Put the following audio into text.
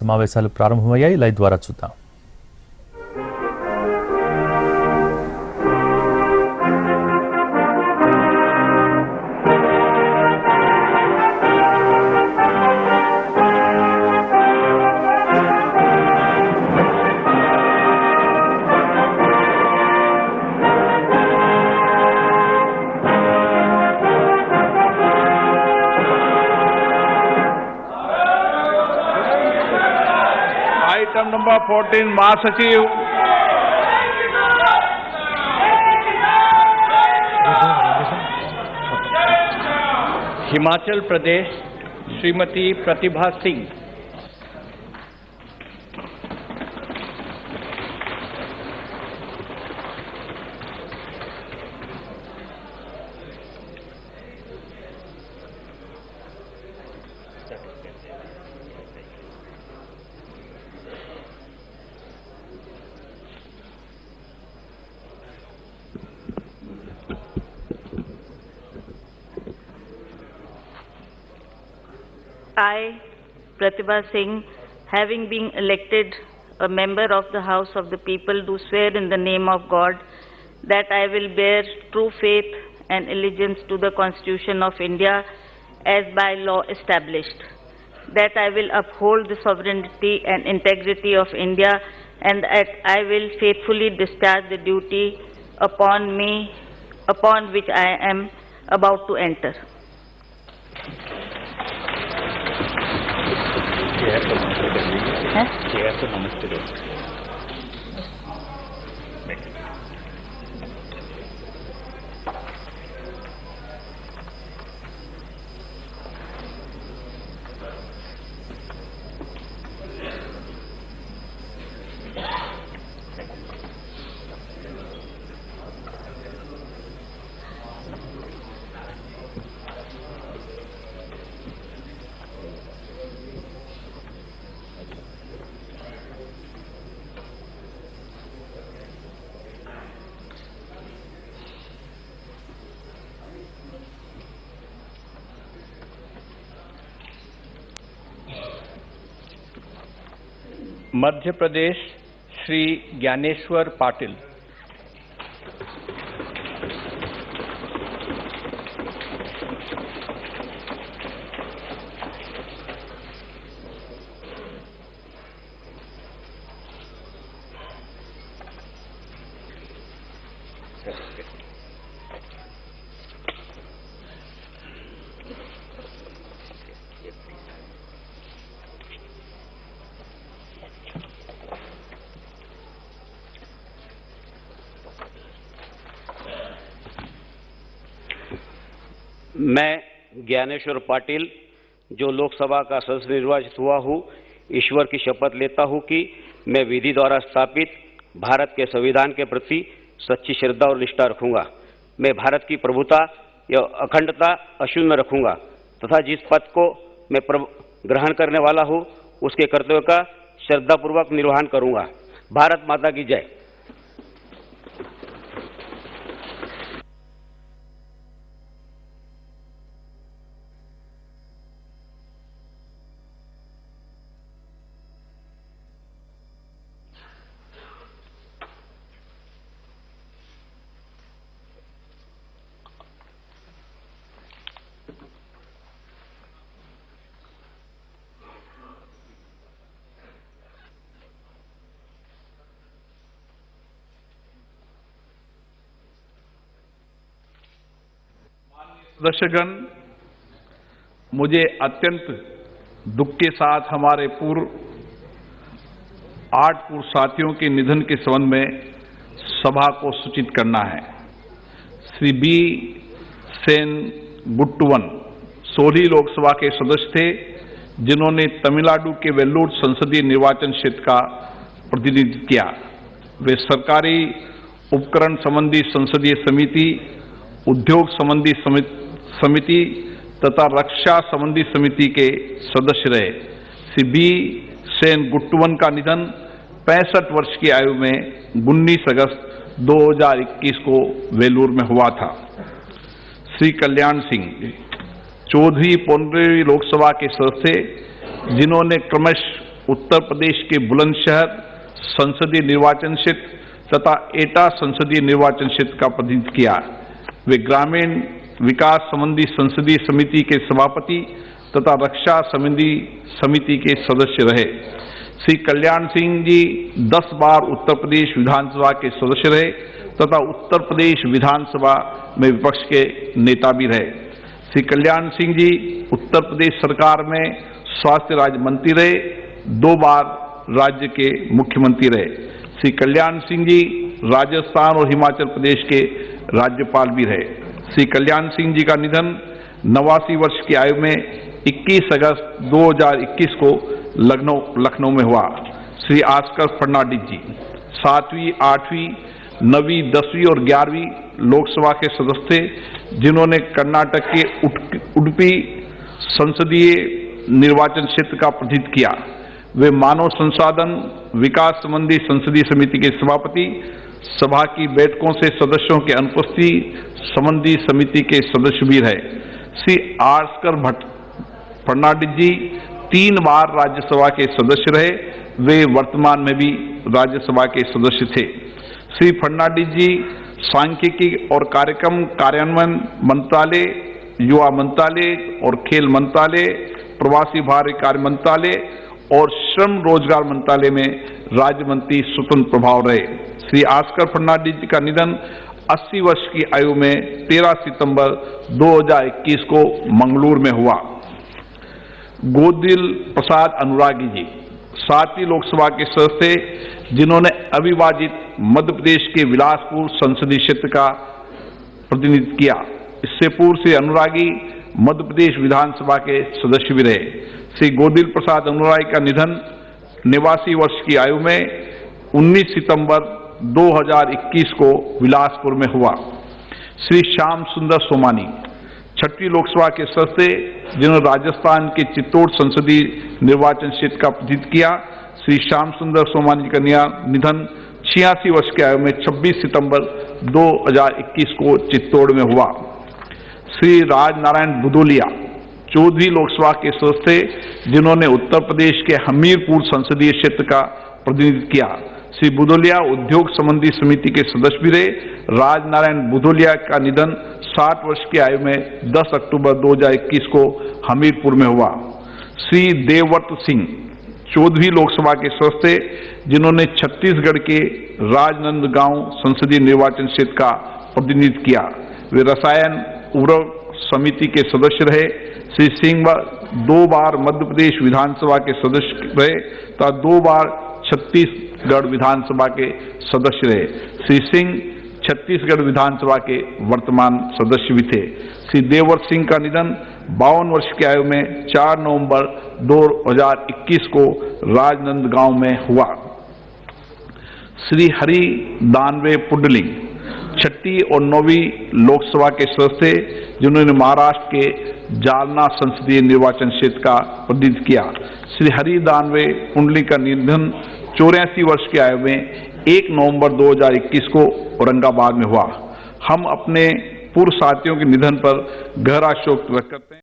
సమావేశాలు ప్రారంభమయ్యాయి. లైవ్ ద్వారా చూద్దాం. Item number 14, Mahasachiv. Himachal Pradesh Shrimati Pratibha Singh. I, Pratibha Singh, having been elected a member of the House of the People, do swear in the name of God that I will bear true faith and allegiance to the Constitution of India as by law established, that I will uphold the sovereignty and integrity of India, and that I will faithfully discharge the duty upon which I am about to enter. Madhya Pradesh Shri Dnyaneshwar Patil. मैं ज्ञानेश्वर पाटिल, जो लोकसभा का सदस्य निर्वाचित हुआ हूँ, ईश्वर की शपथ लेता हूँ कि मैं विधि द्वारा स्थापित भारत के संविधान के प्रति सच्ची श्रद्धा और निष्ठा रखूंगा। मैं भारत की प्रभुता या अखंडता अक्षुण्ण रखूंगा तथा जिस पद को मैं ग्रहण करने वाला हूँ उसके कर्तव्य का श्रद्धापूर्वक निर्वहन करूंगा। भारत माता की जय। सदस्यगण, मुझे अत्यंत दुख के साथ हमारे 8 पूर्व साथियों के निधन के संबंध में सभा को सूचित करना है। श्री बी सेन गुट्टुवन 16 लोकसभा के सदस्य थे, जिन्होंने तमिलनाडु के वेल्लूर संसदीय निर्वाचन क्षेत्र का प्रतिनिधित्व किया। वे सरकारी उपकरण संबंधी संसदीय समिति, उद्योग संबंधी समिति तथा रक्षा संबंधी समिति के सदस्य रहे। श्री बी सेन गुट्टुवन का निधन 65 वर्ष की आयु में 19 अगस्त 2021 को वेलूर में हुआ था। श्री कल्याण सिंह 14वीं 15वीं लोकसभा के सदस्य, जिन्होंने क्रमशः उत्तर प्रदेश के बुलंदशहर संसदीय निर्वाचन क्षेत्र तथा एटा संसदीय निर्वाचन क्षेत्र का प्रतिनिधित्व किया। वे ग्रामीण विकास संबंधी संसदीय समिति के सभापति तथा रक्षा संबंधी समिति के सदस्य रहे। श्री कल्याण सिंह जी 10 बार उत्तर प्रदेश विधानसभा के सदस्य रहे तथा उत्तर प्रदेश विधानसभा में विपक्ष के नेता भी रहे। श्री कल्याण सिंह जी उत्तर प्रदेश सरकार में स्वास्थ्य राज्य मंत्री रहे, 2 बार राज्य के मुख्यमंत्री रहे। श्री कल्याण सिंह जी राजस्थान और हिमाचल प्रदेश के राज्यपाल भी रहे। श्री कल्याण सिंह जी का निधन 89 वर्ष की आयु में 21 अगस्त 2021 को लखनऊ में हुआ। श्री आस्कर फर्नांडिस जी 7वीं, 8वीं, 9वीं, 10वीं और 11वीं लोकसभा के सदस्य थे, जिन्होंने कर्नाटक के उडुपी संसदीय निर्वाचन क्षेत्र का प्रतिनिधित्व किया। वे मानव संसाधन विकास संबंधी संसदीय समिति के सभापति, सभा की बैठकों से सदस्यों के अनुपस्थिति संबंधी समिति के सदस्य भी रहे। श्री आस्कर फर्नांडिस जी 3 बार राज्यसभा के सदस्य रहे। वे वर्तमान में भी राज्यसभा के सदस्य थे। श्री फर्नांडिस जी सांख्यिकी और कार्यक्रम कार्यान्वयन मंत्रालय, युवा मंत्रालय और खेल मंत्रालय, प्रवासी भारतीय कार्य मंत्रालय और श्रम रोजगार मंत्रालय में राज्य मंत्री स्वतंत्र प्रभाव रहे। श्री आस्कर फर्नांडिस जी का निधन 80 वर्ष की आयु में 13 सितंबर 2021 को मंगलूर में हुआ। गोदिल प्रसाद अनुरागी जी 7वीं लोकसभा के सदस्य, जिन्होंने अविभाजित मध्य प्रदेश के बिलासपुर संसदीय क्षेत्र का प्रतिनिधित्व किया। इससे पूर्व से अनुरागी मध्य प्रदेश विधानसभा के सदस्य भी रहे। श्री गोदिल प्रसाद अनुरागी का निधन 89 वर्ष की आयु में 19 सितंबर 2021 को बिलासपुर में हुआ। श्री श्याम सुंदर सोमानी 6वीं लोकसभा के सदस्य, जिन्होंने राजस्थान के चित्तौड़ संसदीय निर्वाचन क्षेत्र का प्रतिनिधित्व किया। श्री श्याम सुंदर सोमानी का निधन 86 वर्ष की आयु में 26 सितंबर 2021 को चित्तौड़ में हुआ। श्री राजनारायण बुदोलिया 14वीं लोकसभा के सदस्य, जिन्होंने उत्तर प्रदेश के हमीरपुर संसदीय क्षेत्र का प्रतिनिधित्व किया। श्री बुदोलिया उद्योग संबंधी समिति के सदस्य भी रहे। राजनारायण बुदोलिया का निधन 60 वर्ष की आयु में 10 अक्टूबर 2021 को हमीरपुर में हुआ। श्री देवव्रत सिंह 14वीं लोकसभा के सदस्य, जिन्होंने छत्तीसगढ़ के राजनांदगांव संसदीय निर्वाचन क्षेत्र का प्रतिनिधित्व किया। वे रसायन उर्वरक समिति के सदस्य रहे। श्री सिंह 2 बार मध्य प्रदेश विधानसभा के सदस्य रहे तथा 2 बार छत्तीसगढ़ विधानसभा के सदस्य रहे। श्री सिंह छत्तीसगढ़ विधानसभा के वर्तमान सदस्य भी थे। श्री देवव्रत सिंह का निधन 52 वर्ष की आयु में 4 नवंबर 2021 को राजनांदगांव में हुआ। श्री हरि दानवे पुंडलिक 6वीं और 9वीं लोकसभा के सदस्य, जिन्होंने महाराष्ट्र के जालना संसदीय निर्वाचन क्षेत्र का प्रतिनिधित्व किया। श्री हरि दानवे पुंडलिक का निधन 84 वर्ष की आयु में 1 नवंबर 2021 को औरंगाबाद में हुआ। हम अपने पूर्व साथियों के निधन पर गहरा शोक व्यक्त करते हैं।